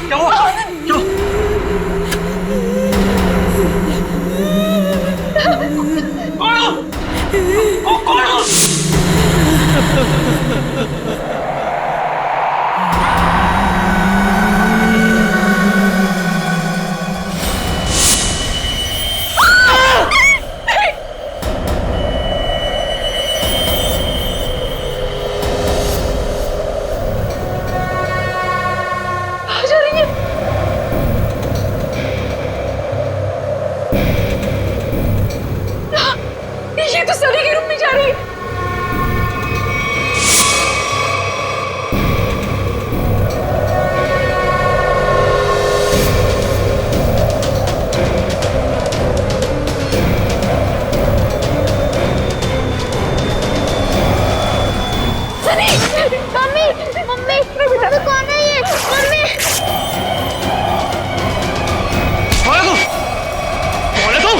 क्या हुआ? क्यों? ये तो सनी के रूम में जा रही है। सनी! मम्मी! मम्मी! बेटा तो कौन है ये? मम्मी! कौन है तू? कौन है तू?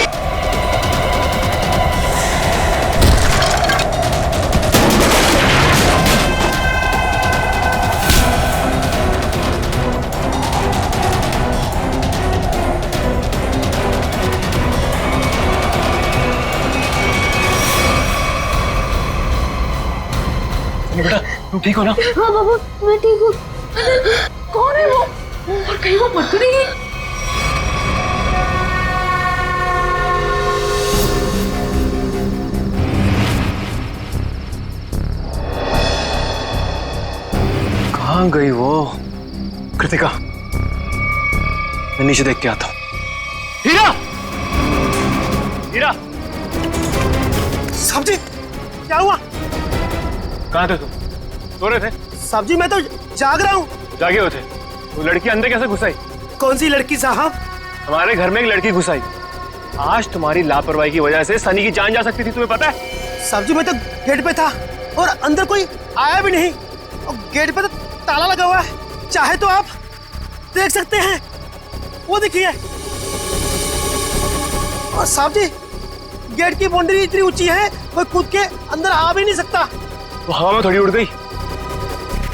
बेटा तुम ठीक हो ना? हाँ बाबू, मैं ठीक हूँ। कौन है वो? और कहीं वो मर तो नहीं है? कहाँ गई वो? कृतिका, मैं नीचे देख के आता हूँ। हीरा! हीरा! साहब जी, क्या हुआ? कहाँ थे तुम? सो रहे थे? साहब जी, मैं तो जाग रहा हूँ। जागे हुए थे? वो लड़की अंदर कैसे घुस आई? कौन सी लड़की साहब? हमारे घर में एक लड़की घुस आई। आज तुम्हारी लापरवाही की वजह से सनी की जान जा सकती थी, तुम्हें पता है? साहब जी, मैं तो गेट पे था और अंदर कोई आया भी नहीं और गेट पे तो ताला लगा हुआ है। चाहे तो आप देख सकते हैं, वो देखिए। और साहब जी, गेट की बाउंड्री इतनी ऊंची है, कोई कूद के अंदर आ भी नहीं सकता। वो हवा में थोड़ी उड़ गई,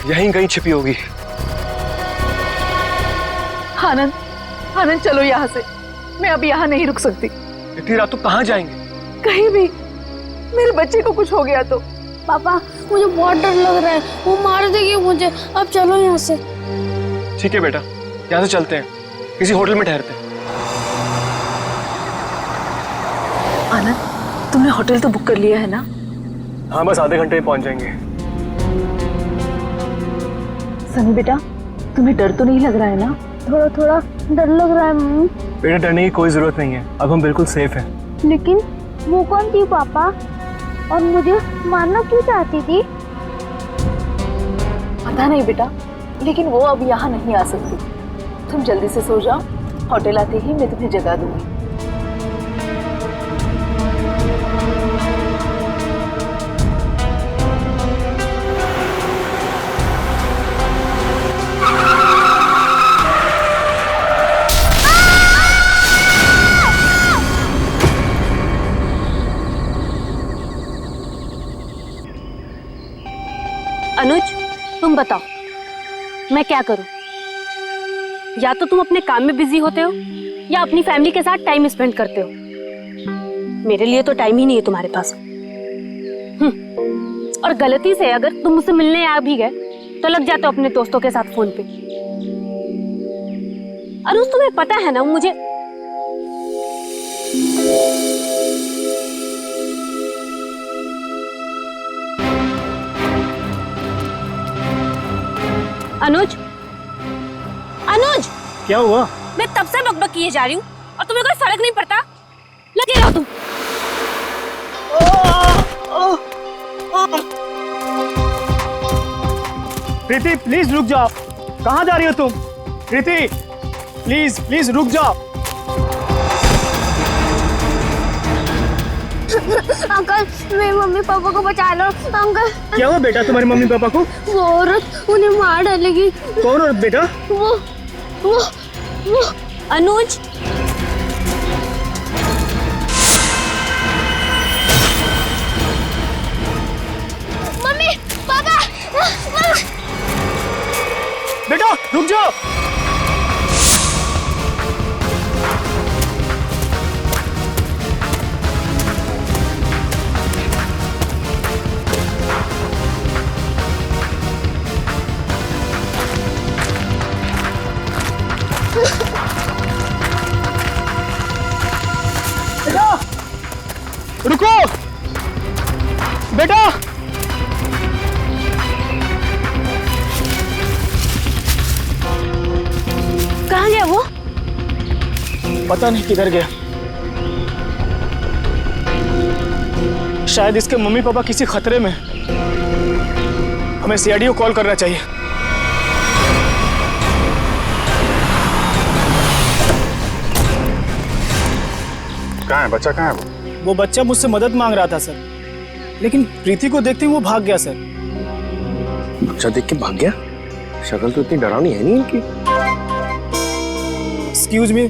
यहीं कहीं छिपी होगी। आनंद, आनंद चलो यहाँ से। मैं अब यहाँ नहीं रुक सकती। इतनी रात तो कहाँ जाएंगे? कहीं भी। मेरे बच्चे को कुछ हो गया तो। पापा, मुझे बहुत डर लग रहा है, वो मार देगी मुझे। अब चलो यहाँ से। ठीक है बेटा, यहाँ से चलते हैं, किसी होटल में ठहरते हैं। आनंद, तुमने होटल तो बुक कर लिया है ना? हाँ, बस आधे घंटे में पहुंच जाएंगे। सनी बेटा, तुम्हें डर तो नहीं लग रहा है ना? थोड़ा थोड़ा डर लग रहा है मम्मी। बेटा, डरने की कोई जरूरत नहीं है, अब हम बिल्कुल सेफ हैं। लेकिन वो कौन थी पापा, और मुझे मारना क्यों चाहती थी? पता नहीं बेटा, लेकिन वो अब यहाँ नहीं आ सकती। तुम जल्दी से सो जाओ, होटल आते ही मैं तुम्हें जगा दूंगी। अनुज, तुम बताओ मैं क्या करूं? या तो तुम अपने काम में बिजी होते हो या अपनी फैमिली के साथ टाइम स्पेंड करते हो। मेरे लिए तो टाइम ही नहीं है तुम्हारे पास। और गलती से अगर तुम मुझसे मिलने आ भी गए तो लग जाते हो अपने दोस्तों के साथ फोन पे। अनुज, तुम्हें पता है ना मुझे अनुज, अनुज, क्या हुआ? मैं तब से बकबक किए जा रही हूँ और तुम्हें कोई फर्क नहीं पड़ता। लगे रहो तुम। प्रीति, प्लीज रुक जाओ। कहाँ जा रही हो तुम? प्रीति, प्लीज प्लीज रुक जाओ। अंकल, मेरे मम्मी पापा को बचा लो। अंकल, क्या हुआ बेटा तुम्हारे मम्मी पापा को? वो औरत उन्हें मार डालेगी। कौन औरत बेटा? वो अनुज, मम्मी पापा, बेटा रुक जाओ। पता नहीं किधर गया। शायद इसके मम्मी पापा किसी खतरे में। हमें सीआईडी को कॉल करना चाहिए। कहाँ है बच्चा, कहाँ है वो बच्चा मुझसे मदद मांग रहा था सर, लेकिन प्रीति को देखते ही वो भाग गया सर। बच्चा देख के भाग गया? शक्ल तो इतनी डरावनी है नहीं इनकी। Excuse me.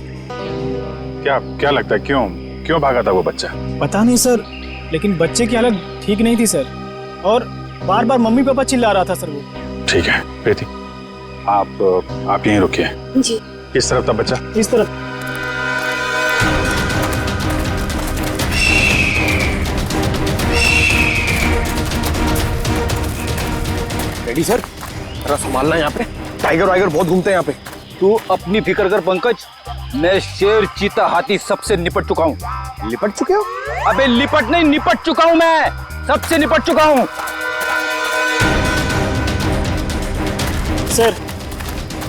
क्या क्या लगता है, क्यों क्यों भागा था वो बच्चा? पता नहीं सर, लेकिन बच्चे की हालत ठीक नहीं थी सर, और बार बार मम्मी पापा चिल्ला रहा था सर वो। ठीक है प्रीति, आप यहीं रुकिए। जी। किस तरफ था बच्चा? इस तरफ। रेडी सर, जरा संभालना यहाँ पे। टाइगर वाइगर बहुत घूमते हैं यहाँ पे। तू अपनी फिक्र कर पंकज, मैं शेर चीता हाथी सबसे निपट चुका हूँ। लिपट चुके हो? अबे लिपट नहीं, निपट चुका हूँ, मैं सबसे निपट चुका हूँ। सर,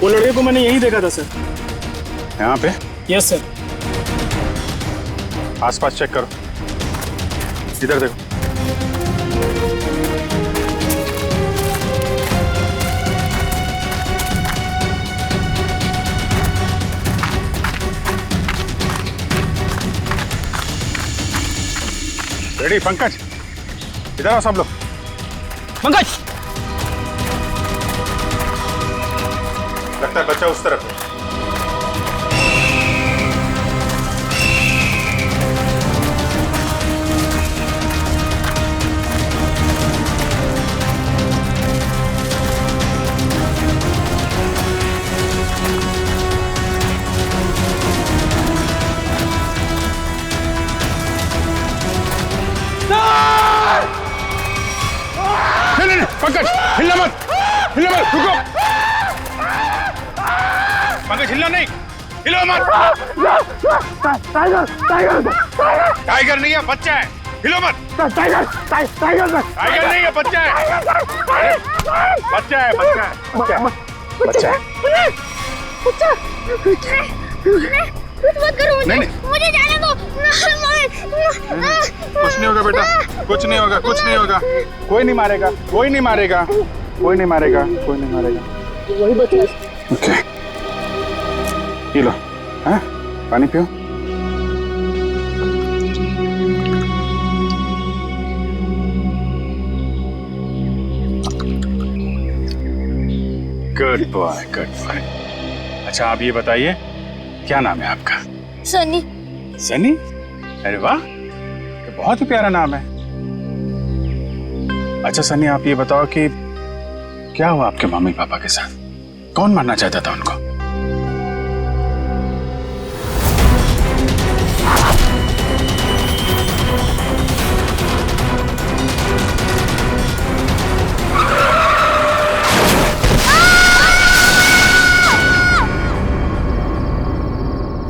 वो लड़के को मैंने यहीं देखा था सर। यहाँ पे? Yes sir. आसपास चेक करो, इधर देखो। रेडी पंकज, इधर आओ सब लोग। पंकज, लगता है बच्चा उस तरफ है। नहीं, पंकज हिलना मत, रुको। पंकज हिलना नहीं, हिलो मत। टाइगर नहीं है, बच्चा है, हिलो मत। टाइगर नहीं है, बच्चा है। बच्चा है। कुछ मत करो मुझे। नहीं। मुझे जाने दो। कुछ नहीं होगा बेटा, कुछ नहीं होगा। कोई नहीं मारेगा। वही बता। ओके, ये लो, हाँ पानी पियो। Good boy. अच्छा आप ये बताइए, क्या नाम है आपका? सनी। सनी? अरे वाह, ये बहुत ही प्यारा नाम है। अच्छा सनी, आप ये बताओ कि क्या हुआ आपके मम्मी पापा के साथ? कौन मारना चाहता था उनको?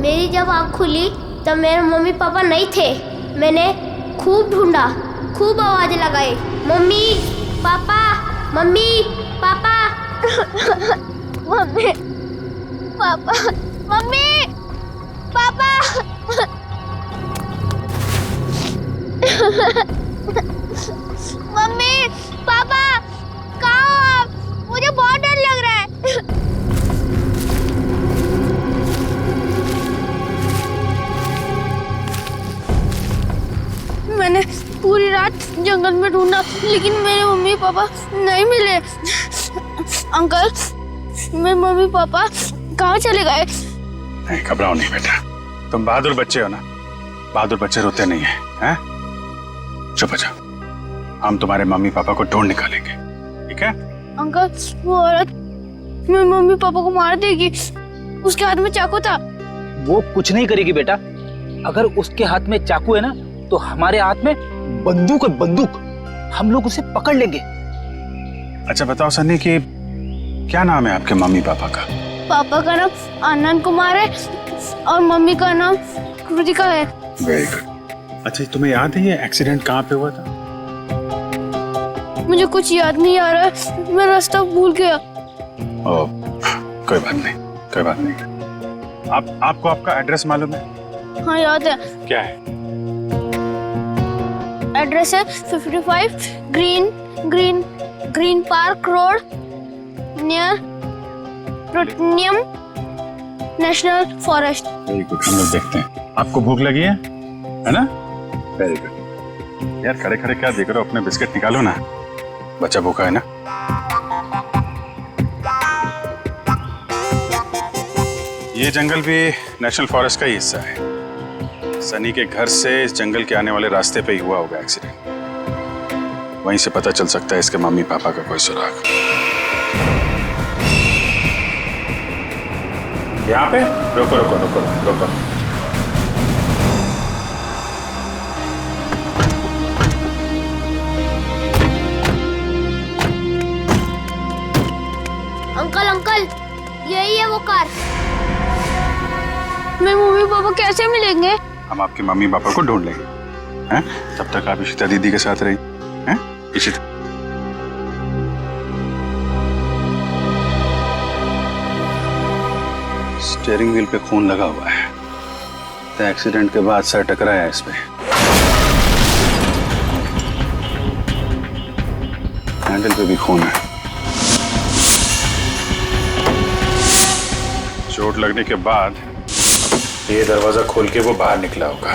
मेरी जब आँख खुली तब मेरे मम्मी पापा नहीं थे। मैंने खूब ढूंढा, खूब आवाजें लगाई, mummy papa, mummy papa. Mummy papa, mummy papa. Mummy papa, कहाँ हो आप? मुझे बहुत डर लग रहा है। मैंने पूरी रात जंगल में ढूंढा, लेकिन मेरे मम्मी पापा नहीं मिले। अंकल, मेरे मम्मी पापा कहाँ चले गए? नहीं घबराओ नहीं बेटा, तुम बहादुर बच्चे हो ना, बहादुर बच्चे रोते नहीं है, हैं? चुप हो जाओ, हम तुम्हारे मम्मी पापा को ढूंढ निकालेंगे, ठीक है? अंकल, वो औरत मेरे मम्मी पापा को मार देगी। उसके हाथ में चाकू था। वो कुछ नहीं करेगी बेटा। अगर उसके हाथ में चाकू है ना, तो हमारे हाथ में बंदूक है, बंदूक। हम लोग उसे पकड़ लेंगे। अच्छा बताओ सन्नी कि क्या नाम है आपके मम्मी पापा का? पापा का नाम आनंद कुमार है और मम्मी का नाम कृतिका है। Very good. अच्छा तुम्हें याद है ये एक्सीडेंट कहाँ पे हुआ था? मुझे कुछ याद नहीं आ रहा है, मैं रास्ता भूल गया। ओह, कोई बात नहीं। आपको आपका एड्रेस मालूम है? हाँ याद है, क्या है? एड्रेस है 55 green park road near plutonium national forest. Very good, हम लोग देखते हैं। आपको भूख लगी है ना? Very good. यार खड़े खड़े क्या देख रहे हो, अपने बिस्किट निकालो ना, बच्चा भूखा है ना। ये जंगल भी नेशनल फॉरेस्ट का ही हिस्सा है। सनी के घर से इस जंगल के आने वाले रास्ते पे ही हुआ होगा एक्सीडेंट। वहीं से पता चल सकता है इसके मम्मी पापा का कोई सुराग। यहाँ पे रुको रुको रुको रुको। अंकल अंकल, यही है वो कार। मेरे मम्मी पापा कैसे मिलेंगे? हम आपके मम्मी पापा को ढूंढ लेंगे, हैं? तब तक आप इशिता दीदी के साथ रही, हैं? इशिता। स्टीयरिंग व्हील पे खून लगा हुआ है, तो एक्सीडेंट के बाद सर टकराया है इसमें। हैंडल पे भी खून है। चोट लगने के बाद ये दरवाजा खोल के वो बाहर निकला होगा।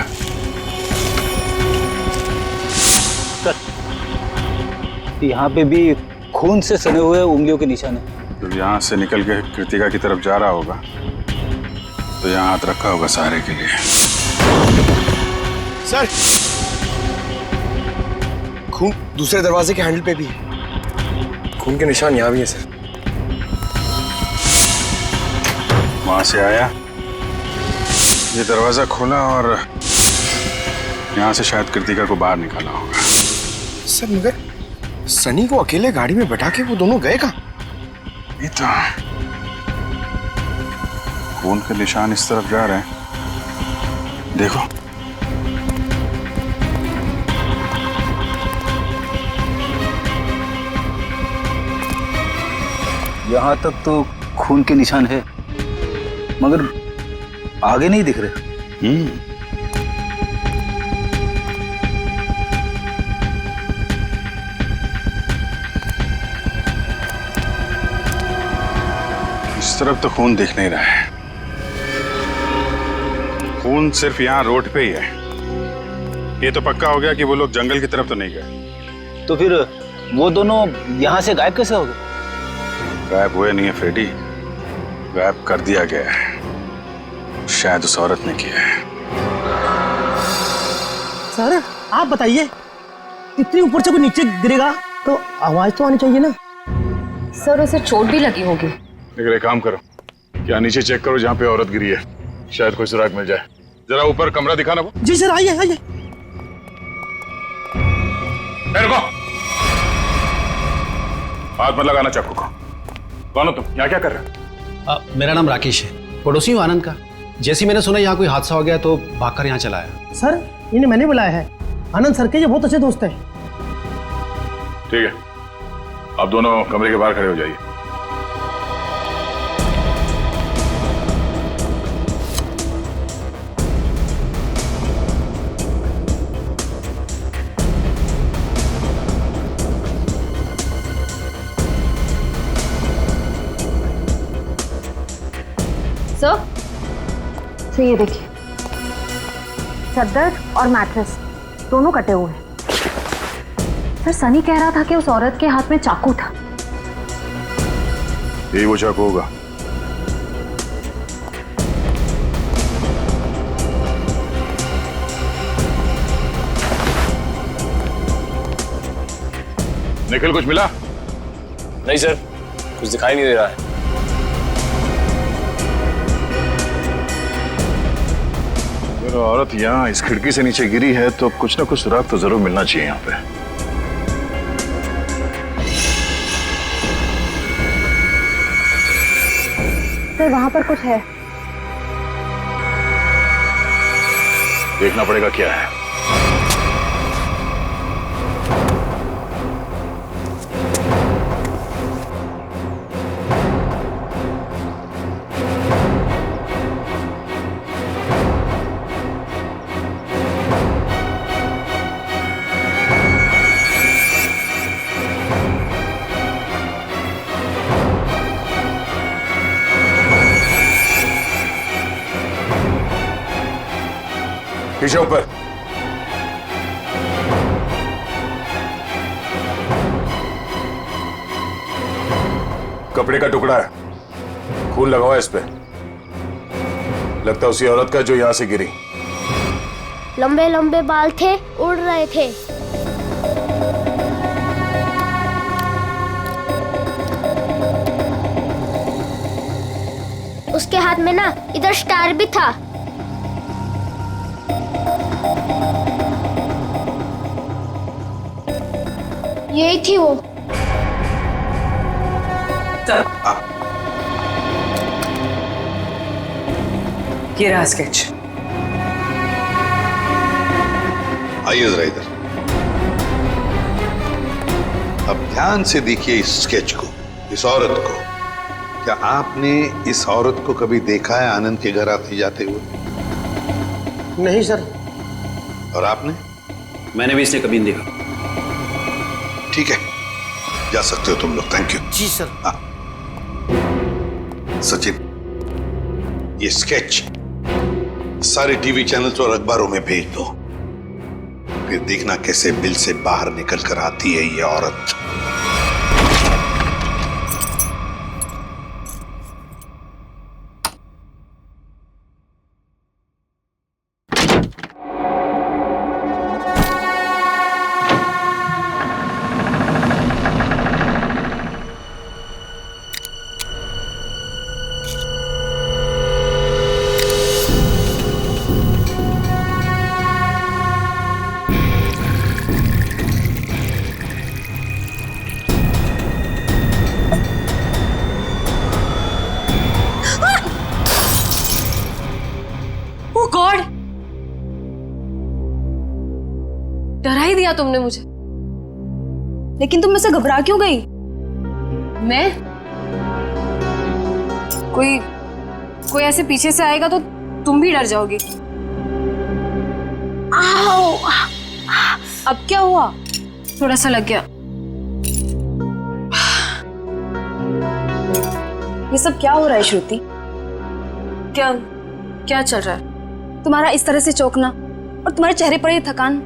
यहाँ पे भी खून से सने हुए उंगलियों के निशान है। जब यहाँ से निकल के कृतिका की तरफ जा रहा होगा तो यहाँ हाथ रखा होगा सहारे के लिए। सर, खून दूसरे दरवाजे के हैंडल पे भी है। खून के निशान यहाँ भी है सर। वहां से आया, ये दरवाजा खोला और यहाँ से शायद कृतिका को बाहर निकाला होगा। सर मगर सनी को अकेले गाड़ी में बैठा के वो दोनों गए कहाँ? ये तो खून के निशान इस तरफ जा रहे हैं, देखो। यहाँ तक तो खून के निशान है, मगर आगे नहीं दिख रहे। इस तरफ तो खून दिख नहीं रहा है। खून सिर्फ यहाँ रोड पे ही है। ये तो पक्का हो गया कि वो लोग जंगल की तरफ तो नहीं गए। तो फिर वो दोनों यहाँ से गायब कैसे हो गए? गायब हुए नहीं है फ्रेडी, गायब कर दिया गया है। शायद उस औरत ने किया है। सर आप बताइए, इतनी ऊपर से कोई नीचे गिरेगा तो आवाज तो आनी चाहिए ना। सर उसे चोट भी लगी होगी। लेकिन एक काम करो, क्या नीचे चेक करो जहाँ पे औरत गिरी है, शायद कोई सुराग मिल जाए। जरा ऊपर कमरा दिखाना वो। जी सर, आइए आइए। रुको, हाथ मत लगाना चाकू को। कौन हो तुम, यहाँ क्या कर रहे हो? मेरा नाम राकेश है, पड़ोसी हूँ आनंद का। जैसे मैंने सुना यहाँ कोई हादसा हो गया तो भागकर यहाँ चला आया। सर इन्हें मैंने बुलाया है, आनंद सर के ये बहुत अच्छे दोस्त हैं। ठीक है, आप दोनों कमरे के बाहर खड़े हो जाइए। सर ये देखिए, चद्दर और मैट्रेस दोनों कटे हुए हैं। सर सनी कह रहा था कि उस औरत के हाथ में चाकू था। यही वो चाकू होगा। निखिल कुछ मिला? नहीं सर, कुछ दिखाई नहीं दे रहा है। अगर औरत यहाँ इस खिड़की से नीचे गिरी है तो कुछ ना कुछ सुराग तो जरूर मिलना चाहिए यहाँ पे। सर वहां पर कुछ है। देखना पड़ेगा क्या है। पीछे ऊपर। कपड़े का टुकड़ा है, खून लगा हुआ है इस पे। लगता है उसी औरत का जो यहां से गिरी। लंबे लंबे बाल थे, उड़ रहे थे। उसके हाथ में ना इधर स्टार भी था। यही थी वो। ये रहा स्केच। आइए जरा इधर। अब ध्यान से देखिए इस स्केच को, इस औरत को। क्या आपने इस औरत को कभी देखा है आनंद के घर आते जाते हुए? नहीं सर। और आपने? मैंने भी इसे कभी नहीं देखा। ठीक है, जा सकते हो तुम लोग। Thank you. जी सर। हाँ सचिन, ये स्केच सारे टीवी चैनल्स और अखबारों में भेज दो। फिर देखना कैसे बिल से बाहर निकल कर आती है ये औरत। गॉड, डरा ही दिया तुमने मुझे। लेकिन तुम मुझसे घबरा क्यों गई? मैं? कोई ऐसे पीछे से आएगा तो तुम भी डर जाओगी। आओ! अब क्या हुआ? थोड़ा सा लग गया। ये सब क्या हो रहा है श्रुति? क्या चल रहा है? तुम्हारा इस तरह से चौंकना और तुम्हारे चेहरे पर ये थकान,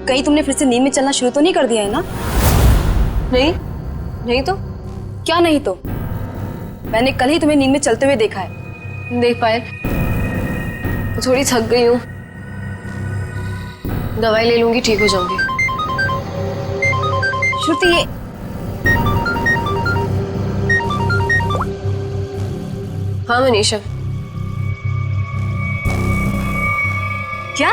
कहीं तुमने फिर से नींद में चलना शुरू तो नहीं कर दिया है ना? नहीं तो क्या नहीं तो? मैंने कल ही तुम्हें नींद में चलते हुए देखा है। देख पाए, थोड़ी थक गई हूँ, दवाई ले लूंगी, ठीक हो जाऊंगी। श्रुति, ये हाँ मनीषा। क्या?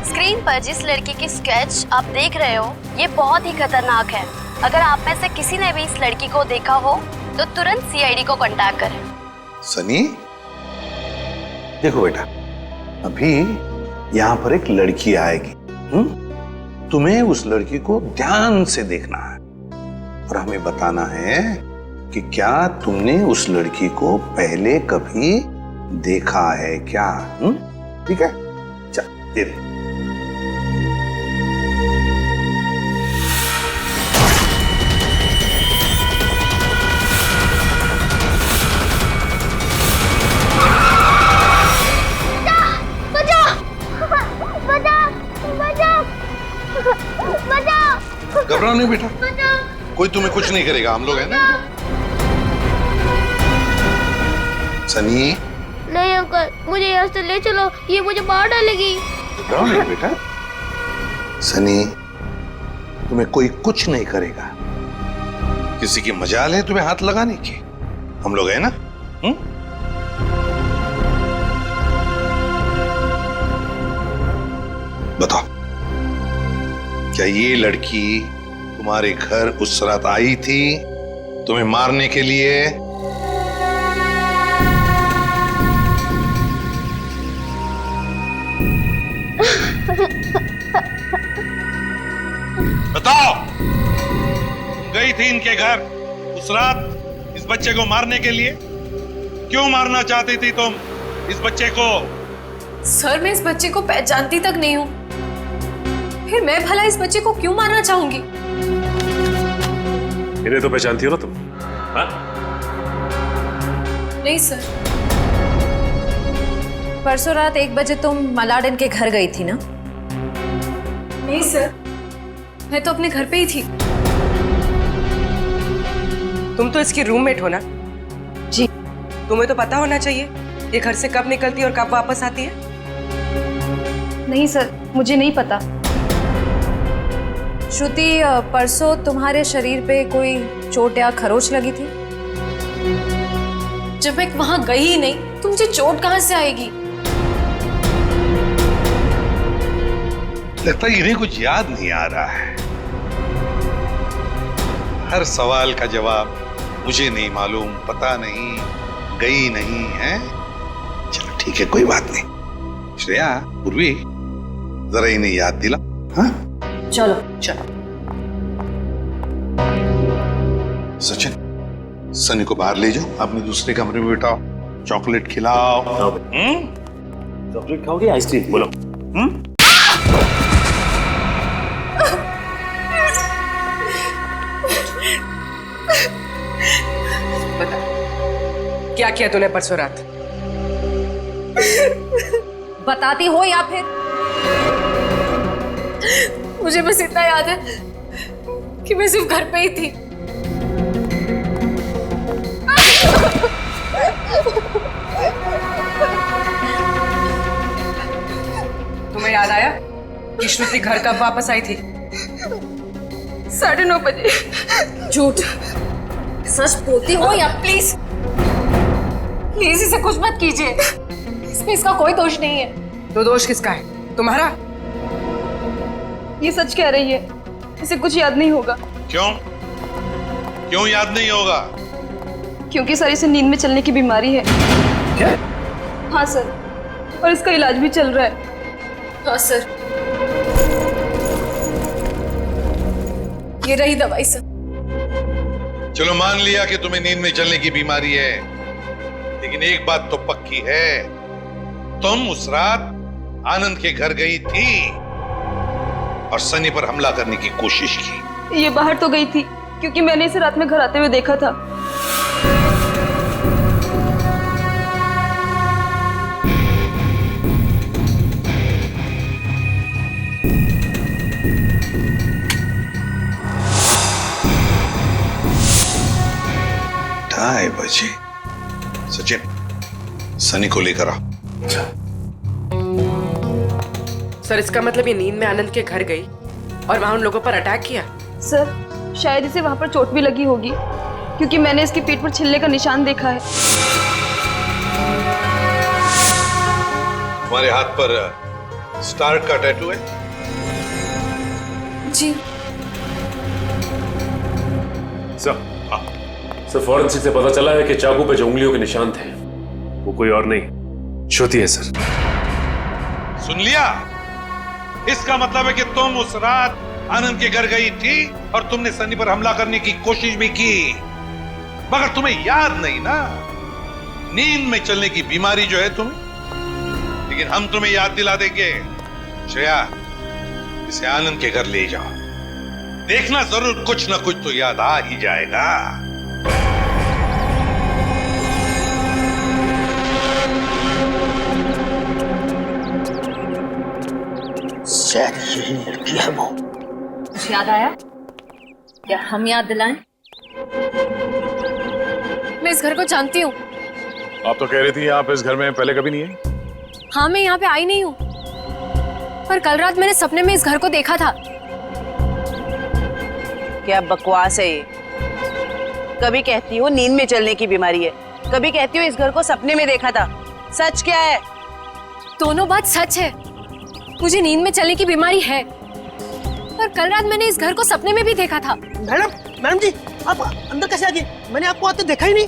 स्क्रीन पर जिस लड़की की स्केच आप देख रहे हो, ये बहुत ही खतरनाक है। अगर आप में से किसी ने भी इस लड़की को देखा हो तो तुरंत सीआईडी को कांटेक्ट करें। सनी, देखो बेटा, अभी यहाँ पर एक लड़की आएगी। तुम्हें उस लड़की को ध्यान से देखना है और हमें बताना है कि क्या तुमने उस लड़की को पहले कभी देखा है क्या? ठीक है, चल दे दे। घबराओ नहीं बेटा, कोई तुम्हें कुछ नहीं करेगा, हम लोग हैं ना। सनी, नहीं अंकल, मुझे यहाँ से ले चलो, ये मुझे मार डालेगी। घबराओ नहीं बेटा। सनी, तुम्हें कोई कुछ नहीं करेगा। किसी की मजाल है तुम्हें हाथ लगाने की? हम लोग हैं ना। बताओ, क्या ये लड़की तुम्हारे घर उस रात आई थी तुम्हें मारने के लिए? बताओ, गई थी इनके घर उस रात इस बच्चे को मारने के लिए? क्यों मारना चाहती थी तुम इस बच्चे को? सर, मैं इस बच्चे को पहचानती तक नहीं हूँ, फिर मैं भला इस बच्चे को क्यों मारना चाहूंगी? इन्हें तो पहचानती हो ना तुम? हाँ? नहीं सर, परसों रात 1 बजे तुम मलाडन के घर गई थी ना? नहीं सर, मैं तो अपने घर पे ही थी। तुम तो इसकी रूममेट हो ना? जी। तुम्हें तो पता होना चाहिए ये घर से कब निकलती है और कब वापस आती है। नहीं सर, मुझे नहीं पता। श्रुति, परसों तुम्हारे शरीर पे कोई चोट या खरोच लगी थी? जब मैं वहां गई ही नहीं तो मुझे चोट कहां से आएगी? लगता है इन्हें कुछ याद नहीं आ रहा है। हर सवाल का जवाब मुझे नहीं मालूम, पता नहीं, गई नहीं है। चलो ठीक है, कोई बात नहीं। श्रेया, पूर्वी, जरा इन्हें याद दिला। हाँ? चलो चलो। सचिन, सनी को बाहर ले जाओ, अपने दूसरे कमरे में बिठाओ, चॉकलेट खिलाओ। चॉकलेट खाओगे आइसक्रीम? बोलो। बता, क्या किया तूने परसों रात? बताती हो या फिर? मुझे बस इतना याद है कि मैं सिर्फ घर पे ही थी। तुम्हें याद आया कि श्रुति घर कब वापस आई थी? 9:30 बजे। झूठ। सच बोलती हो या? प्लीज प्लीज इसे कुछ मत कीजिए, इसमें इसका कोई दोष नहीं है। तो दोष किसका है? तुम्हारा? ये सच कह रही है, इसे कुछ याद नहीं होगा। क्यों? क्यों याद नहीं होगा? क्योंकि सर इसे नींद में चलने की बीमारी है। क्या? हाँ सर, और इसका इलाज भी चल रहा है। हाँ सर, ये रही दवाई सर। चलो मान लिया कि तुम्हें नींद में चलने की बीमारी है, लेकिन एक बात तो पक्की है, तुम उस रात आनंद के घर गई थी और सनी पर हमला करने की कोशिश की। ये बाहर तो गई थी क्योंकि मैंने इसे रात में घर आते हुए देखा था। ढाई बजे। सचिन, सनी को लेकर आओ। सर, इसका मतलब ये नींद में आनंद के घर गई और वहां उन लोगों पर अटैक किया? सर, शायद इसे वहां पर चोट भी लगी होगी क्योंकि मैंने इसके पीठ पर छिलने का निशान देखा है। तुम्हारे हाथ पर स्टार का टैटू है? जी सर, फॉरेंसिक से पता चला है कि चाकू पे जो उंगलियों के निशान थे वो कोई और नहीं, श्रुति है सर। सुन लिया? इसका मतलब है कि तुम उस रात आनंद के घर गई थी और तुमने सनी पर हमला करने की कोशिश भी की, मगर तुम्हें याद नहीं ना। नींद में चलने की बीमारी जो है तुम्हें, लेकिन हम तुम्हें याद दिला देंगे। श्रेया, इसे आनंद के घर ले जाओ, देखना जरूर कुछ ना कुछ तो याद आ ही जाएगा। यही लड़की है वो। कुछ याद आया? क्या हम याद दिलाएं? मैं इस घर को जानती हूँ। आप तो कह रही थी आप इस घर में पहले कभी नहीं आई। हाँ, मैं यहाँ पे आई नहीं हूँ, पर कल रात मैंने सपने में इस घर को देखा था। क्या बकवास है ये? कभी कहती हो नींद में चलने की बीमारी है, कभी कहती हो इस घर को सपने में देखा था। सच क्या है? दोनों बात सच है। मुझे नींद में चलने की बीमारी है, पर कल रात मैंने इस घर को सपने में भी देखा था। मैडम जी, आप अंदर कैसे आ गए? मैंने आपको आते देखा ही नहीं।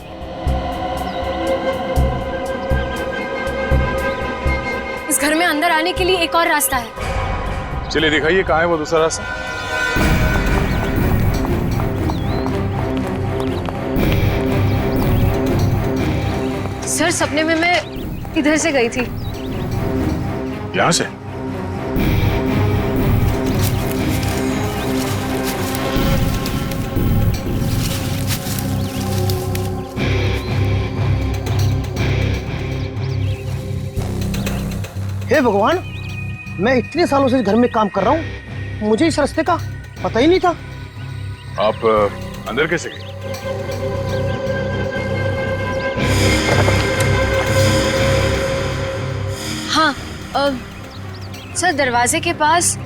इस घर में अंदर आने के लिए एक और रास्ता है। चलिए दिखाइए कहाँ है वो दूसरा रास्ता। सर, सपने में मैं इधर से गई थी। यहाँ से? हे भगवान, मैं इतने सालों से इस घर में काम कर रहा हूँ, मुझे इस रास्ते का पता ही नहीं था। आप अंदर कैसे गए? हाँ सर, दरवाजे के पास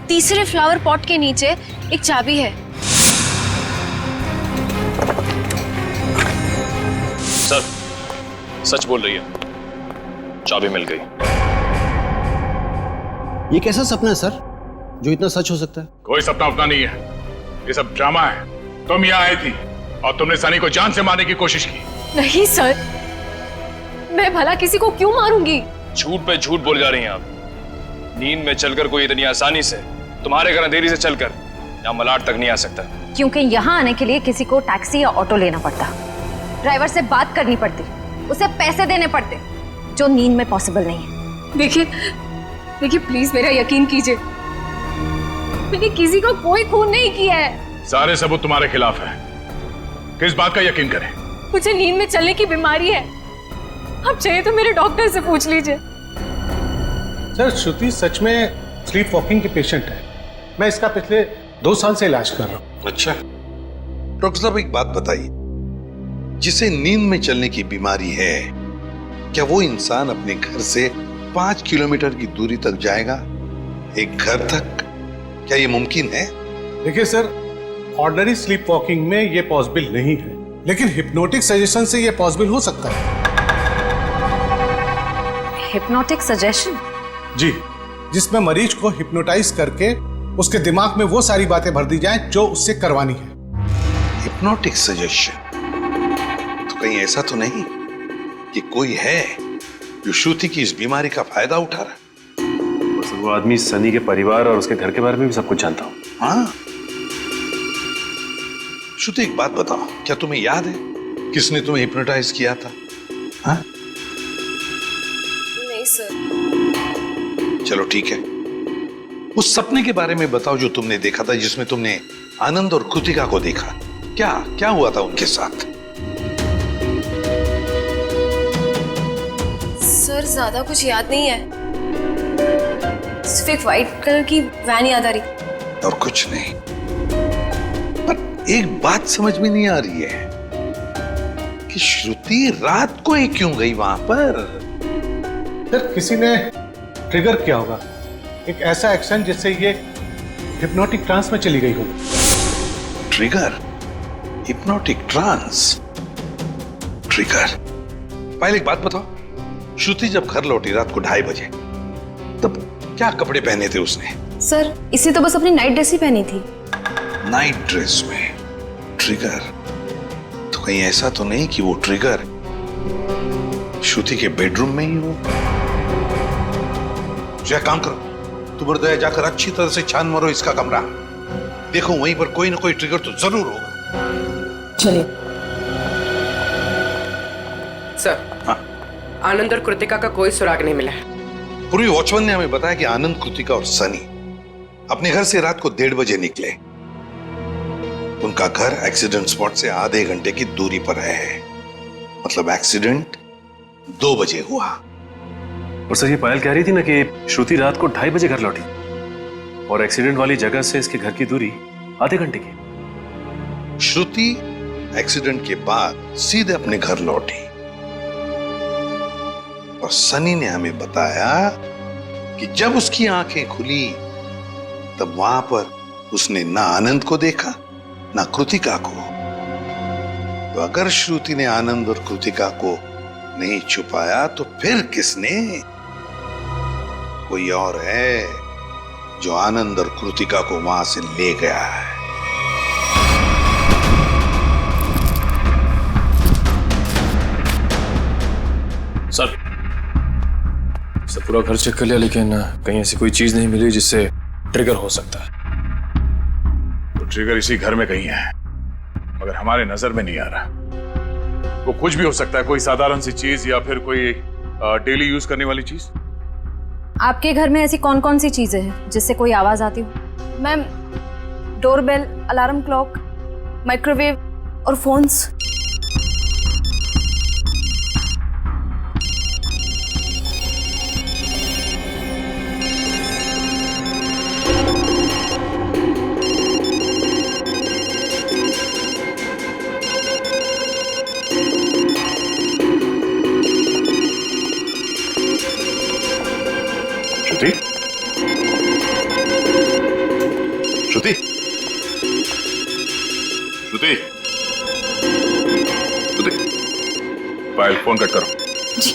तीसरे फ्लावर पॉट के नीचे एक चाबी है। सर, सच बोल रही है, चाबी मिल गई। ये कैसा सपना है सर, जो इतना सच हो सकता है? कोई सपना अपना नहीं है, ये सब ड्रामा है। तुम यहाँ आई थी और तुमने सनी को जान से मारने की कोशिश की। नहीं सर, मैं भला किसी को क्यों मारूंगी? झूठ पे झूठ बोल जा रही हैं आप। नींद में चलकर कोई इतनी आसानी से तुम्हारे घर अंधेरी से चलकर यहाँ मलाड तक नहीं आ सकता। क्योंकि यहाँ आने के लिए किसी को टैक्सी या ऑटो लेना पड़ता, ड्राइवर से बात करनी पड़ती, उसे पैसे देने पड़ते, जो नींद में पॉसिबल नहीं है। देखिए प्लीज मेरा यकीन कीजिए, मैंने किसी को कोई खून नहीं किया है। सारे सबूत तुम्हारे खिलाफ है, किस बात का यकीन करें? मुझे नींद में चलने की बीमारी है, आप चाहिए तो मेरे डॉक्टर से पूछ लीजिए। सर, श्रुति सच में स्लीप वॉकिंग की पेशेंट है। मैं इसका पिछले 2 साल से इलाज कर रहा हूँ। अच्छा डॉक्टर साहब, एक बात बताइए, जिसे नींद में चलने की बीमारी है, क्या वो इंसान अपने घर से 5 किलोमीटर की दूरी तक जाएगा, एक घर तक? क्या ये मुमकिन है? देखिए सर, ऑर्डिनरी स्लीप वॉकिंग में ये पॉसिबल नहीं है, लेकिन हिप्नोटिक सजेशन से ये पॉसिबल हो सकता है। Hypnotic suggestion? जी, जिसमें मरीज को हिप्नोटाइज करके उसके दिमाग में वो सारी बातें भर दी जाएं जो उससे करवानी है। Hypnotic suggestion? तो कहीं ऐसा तो नहीं कि कोई है जो श्रुति की इस बीमारी का फायदा उठा रहा है? वो आदमी सनी के परिवार और उसके घर के बारे में भी सब कुछ जानता हूँ। हाँ श्रुति, एक बात बताओ, क्या तुम्हें याद है किसने तुम्हें हिप्नोटाइज किया था? हाँ? नहीं सर। चलो ठीक है, उस सपने के बारे में बताओ जो तुमने देखा था, जिसमें तुमने आनंद और कृतिका को देखा। क्या क्या हुआ था उनके साथ? सर ज्यादा कुछ याद नहीं है, सिर्फ एक व्हाइट कलर की वैन याद आ रही। और कुछ नहीं। पर एक बात समझ में नहीं आ रही है कि श्रुति रात को ही क्यों गई वहां पर? सर, किसी ने ट्रिगर किया होगा, एक ऐसा एक्शन जिससे ये हिप्नोटिक ट्रांस में चली गई हो। ट्रिगर? Hypnotic trance? ट्रिगर? पहले एक बात बताओ, श्रुति जब घर लौटी रात को 2:30 बजे, तब क्या कपड़े पहने थे उसने? सर, इसे तो बस अपनी नाइट ड्रेस ही पहनी थी। नाइट ड्रेस में ट्रिगर? तो कहीं ऐसा तो नहीं कि वो ट्रिगर श्रुति के बेडरूम में ही हो? क्या काम करो, तुम और दया जाकर अच्छी तरह से छान मारो इसका कमरा, देखो वहीं पर कोई ना कोई ट्रिगर तो जरूर होगा। चलिए। सर, हाँ? आनंद और कृतिका का कोई सुराग नहीं मिला है। पूर्वी वॉचमैन ने हमें बताया कि आनंद, कृतिका और सनी अपने घर से रात को 1:30 बजे निकले। उनका घर एक्सीडेंट स्पॉट से आधे घंटे की दूरी पर है, मतलब एक्सीडेंट 2 बजे हुआ। और सर, ये पायल कह रही थी ना कि श्रुति रात को 2:30 बजे घर लौटी और एक्सीडेंट वाली जगह से इसके घर की दूरी आधे घंटे की। श्रुति एक्सीडेंट के बाद सीधे अपने घर लौटी और सनी ने हमें बताया कि जब उसकी आंखें खुली तब वहां पर उसने ना आनंद को देखा ना कृतिका को। तो अगर श्रुति ने आनंद और कृतिका को नहीं छुपाया तो फिर किसने? कोई और है जो आनंद और कृतिका को वहां से ले गया है। सर, पूरा घर चेक कर लिया, लेकिन कहीं ऐसी कोई चीज नहीं मिली जिससे ट्रिगर हो सकता है। तो ट्रिगर इसी घर में कहीं है, मगर हमारे नजर में नहीं आ रहा। वो कुछ भी हो सकता है, कोई साधारण सी चीज या फिर कोई डेली यूज करने वाली चीज। आपके घर में ऐसी कौन कौन सी चीजें हैं जिससे कोई आवाज आती हो? Ma'am, doorbell, alarm clock, microwave और फोन्स। श्रुति, श्रुति, श्रुति, पायल फोन कट करो। जी।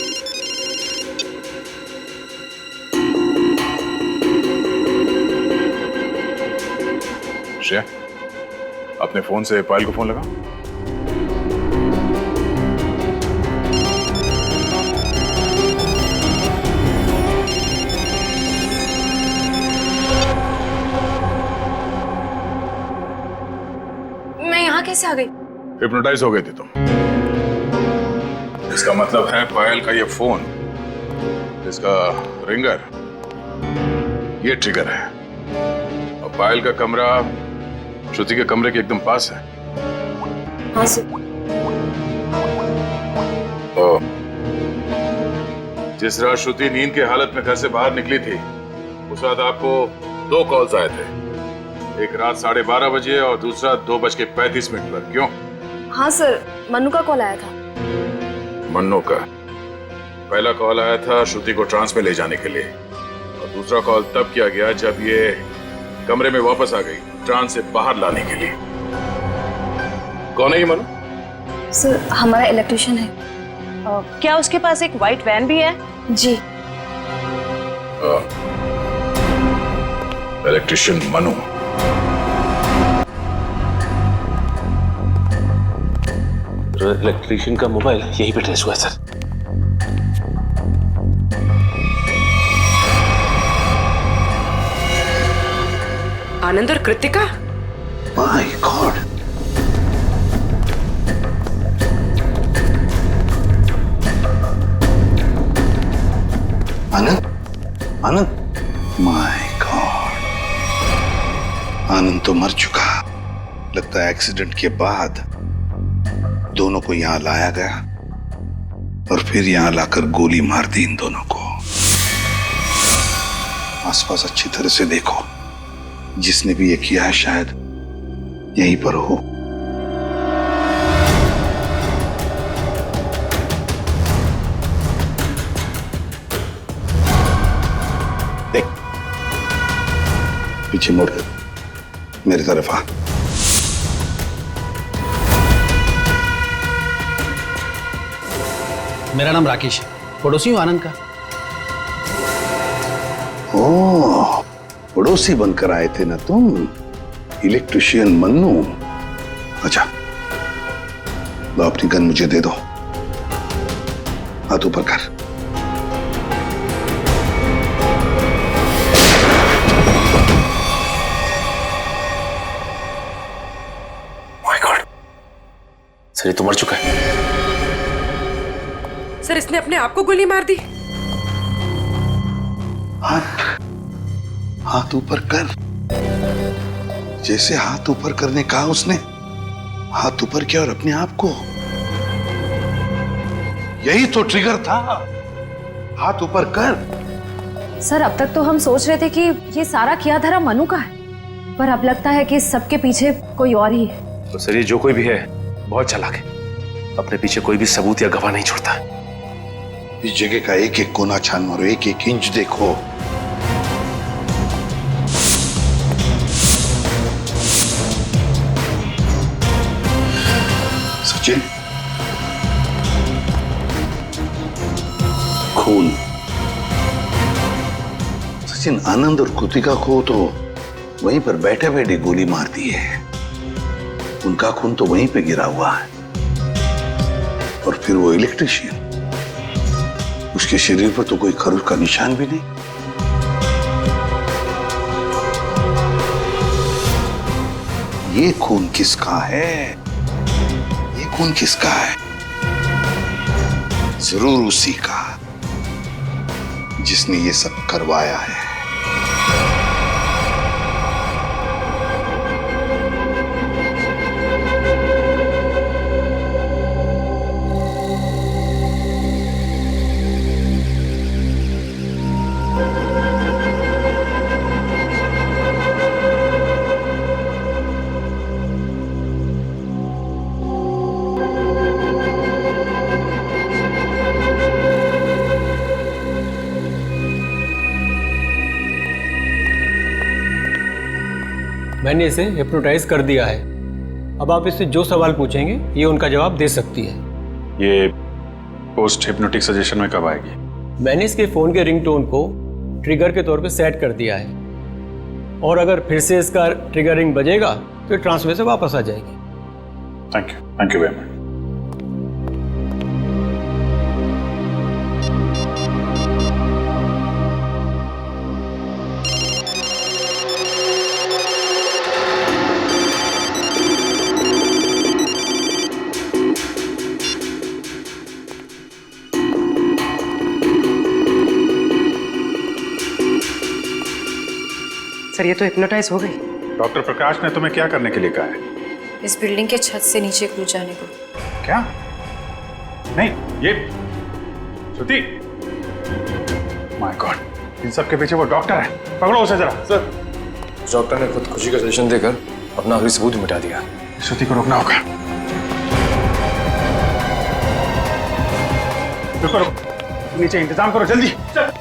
श्रेया, अपने फोन से पायल को फोन लगा। मैं यहाँ कैसे आ गई? हिप्नोटाइज हो गई थी तुम। इसका मतलब है पायल का ये फोन, इसका रिंगर, ये ट्रिगर है। और पायल का कमरा श्रुति के कमरे के एकदम पास है। हाँ सर। और जिस रात श्रुति नींद की हालत में घर से बाहर निकली थी, उस रात आपको 2 कॉल्स आए थे, एक रात 12:30 बजे और दूसरा 2:35 पर। क्यों? हाँ सर, मन्नू का कॉल आया था। मन्नू का पहला कॉल आया था श्रुति को ट्रांस में ले जाने के लिए, और दूसरा कॉल तब किया गया जब ये कमरे में वापस आ गई ट्रांस से बाहर लाने के लिए। कौन है ये मन्नू? सर, हमारा इलेक्ट्रिशियन है। क्या उसके पास एक व्हाइट वैन भी है? जी। इलेक्ट्रिशियन मनु। इलेक्ट्रिशियन का मोबाइल यहीं पे ट्रेस हुआ है सर। आनंद और Kritika? My god, Anand, Anand, my god, Anand तो मर चुका। लगता है एक्सीडेंट के बाद दोनों को यहां लाया गया और फिर यहां लाकर गोली मार दी इन दोनों को। आसपास अच्छी तरह से देखो, जिसने भी ये किया है शायद यहीं पर हो। देख, पीछे मुड़, मेरी तरफ आ। मेरा नाम राकेश है, पड़ोसी हूँ आनंद का। ओह, पड़ोसी बनकर आए थे ना तुम, इलेक्ट्रिशियन मन्नू। अच्छा, लो अपनी गन मुझे दे दो, हाथ ऊपर कर। माय गॉड, सर ये तो मर चुका है। सर, इसने अपने आप को गोली मार दी। हाथ ऊपर कर, जैसे हाथ ऊपर करने कहा उसने, हाथ ऊपर किया और अपने आप को। यही तो ट्रिगर था, हाथ ऊपर कर। सर, अब तक तो हम सोच रहे थे कि ये सारा किया धरा मनु का है, पर अब लगता है कि सबके पीछे कोई और ही है। तो सर ये जो कोई भी है बहुत चालाक है, अपने पीछे कोई भी सबूत या गवाह नहीं छोड़ता। इस जगह का एक एक कोना छान मारो, एक एक इंच देखो। सचिन, खून। सचिन, आनंद और कृतिका को तो वहीं पर बैठे बैठे गोली मार दी है। उनका खून तो वहीं पे गिरा हुआ है। और फिर वो इलेक्ट्रिशियन, उसके शरीर पर तो कोई खरोच का निशान भी नहीं। ये खून किसका है? ये खून किसका है? जरूर उसी का जिसने ये सब करवाया है। मैंने इसे हिप्नोटाइज कर दिया है। अब आप इससे जो सवाल पूछेंगे ये उनका जवाब दे सकती है। ये पोस्ट हिप्नोटिक सजेशन में कब आएगी? मैंने इसके फ़ोन के रिंगटोन को ट्रिगर के तौर पे सेट कर दिया है, और अगर फिर से इसका ट्रिगर रिंग बजेगा तो ट्रांसफर से वापस आ जाएगी। Thank you very much. Sir ये तो हिप्नोटाइज हो गई। डॉक्टर प्रकाश ने तुम्हें क्या करने के लिए कहा है? इस बिल्डिंग के छत से नीचे कूद जाने को। क्या? नहीं, ये श्रुति, माय गॉड, इन सब के पीछे वो डॉक्टर है। पकड़ो उसे जरा। सर, डॉक्टर ने खुदकुशी का सजेशन देकर अपना आखिरी सबूत मिटा दिया। श्रुति को रोकना होगा। रुको, नीचे इंतजाम करो जल्दी। चल।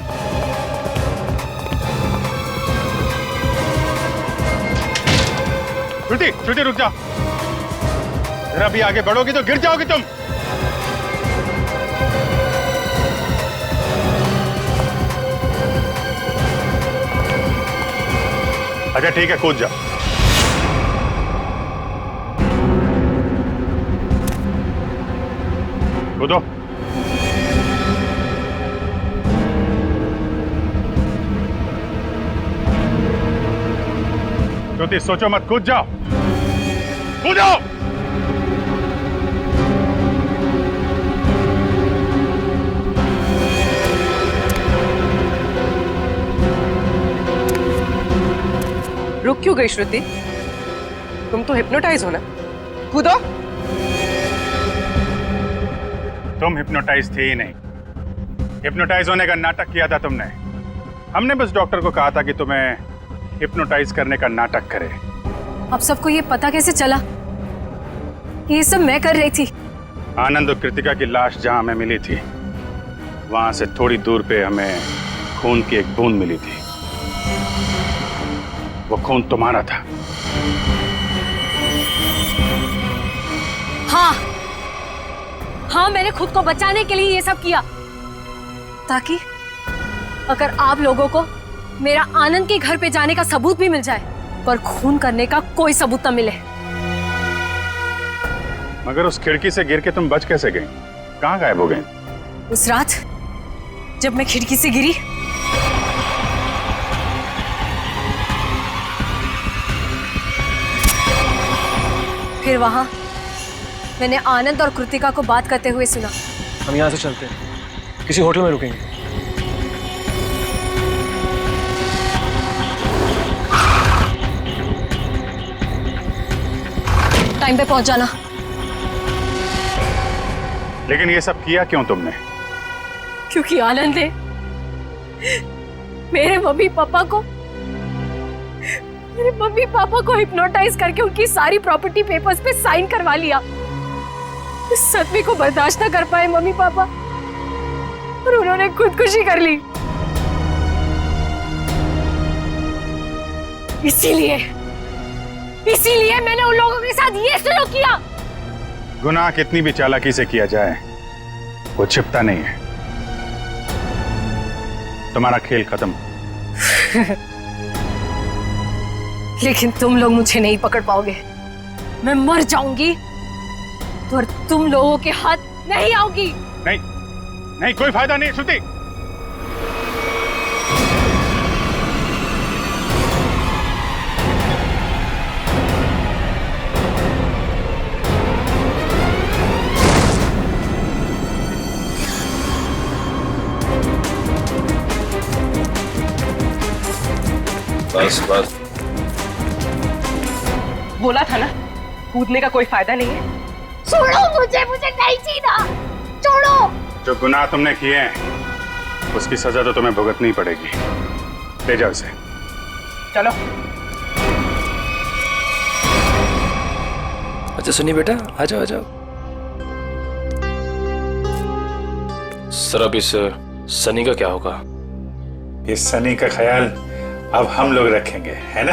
श्रुति रुक जाओ, जरा भी आगे बढ़ोगी तो गिर जाओगी तुम। अच्छा ठीक है, कूद जाओ। कूदो। श्रुति सोचो मत, कूद जाओ, कूदो। रुक क्यों गई श्रुति? तुम तो हिप्नोटाइज हो ना, कूदो। तुम हिप्नोटाइज थे ही नहीं, हिप्नोटाइज होने का नाटक किया था तुमने। हमने बस डॉक्टर को कहा था कि तुम्हें हिप्नोटाइज करने का नाटक करे। अब सबको ये पता कैसे चला कि ये सब मैं कर रही थी? आनंद और कृतिका की लाश जहां हमें मिली थी, वहां से थोड़ी दूर पे हमें खून की एक बूंद मिली थी। वो खून तुम्हारा था। हाँ, मैंने खुद को बचाने के लिए ये सब किया, ताकि अगर आप लोगों को मेरा आनंद के घर पे जाने का सबूत भी मिल जाए, पर खून करने का कोई सबूत न मिले। मगर उस खिड़की से गिर के तुम बच कैसे गई? कहाँ गायब हो गई? उस रात जब मैं खिड़की से गिरी, फिर वहां मैंने आनंद और कृतिका को बात करते हुए सुना। हम यहाँ से चलते हैं, किसी होटल में रुकेंगे। टाइम पे पहुंच जाना। लेकिन ये सब किया क्यों तुमने? क्योंकि आनंद ने मेरे मम्मी पापा को हिप्नोटाइज करके उनकी सारी प्रॉपर्टी पेपर्स पे साइन करवा लिया। इस सदमे को बर्दाश्त न कर पाए मम्मी पापा, और उन्होंने खुदकुशी कर ली। इसीलिए मैंने उन लोगों के साथ ये सलूक किया। गुनाह कितनी भी चालाकी से किया जाए, वो छिपता नहीं है। तुम्हारा खेल खत्म। लेकिन तुम लोग मुझे नहीं पकड़ पाओगे। मैं मर जाऊंगी और तुम लोगों के हाथ नहीं आऊंगी। नहीं, कोई फायदा नहीं श्रुति। बस बोला था ना, कूदने का कोई फायदा नहीं है। छोड़ो मुझे नहीं जीना, छोड़ो। जो गुनाह तुमने किए हैं उसकी सजा तो तुम्हें भुगतनी पड़ेगी। ले जाओ इसे। चलो। अच्छा सनी बेटा, आ जाओ आ जाओ। सर अब इस सनी का क्या होगा? इस सनी का ख्याल अब हम लोग रखेंगे, है ना?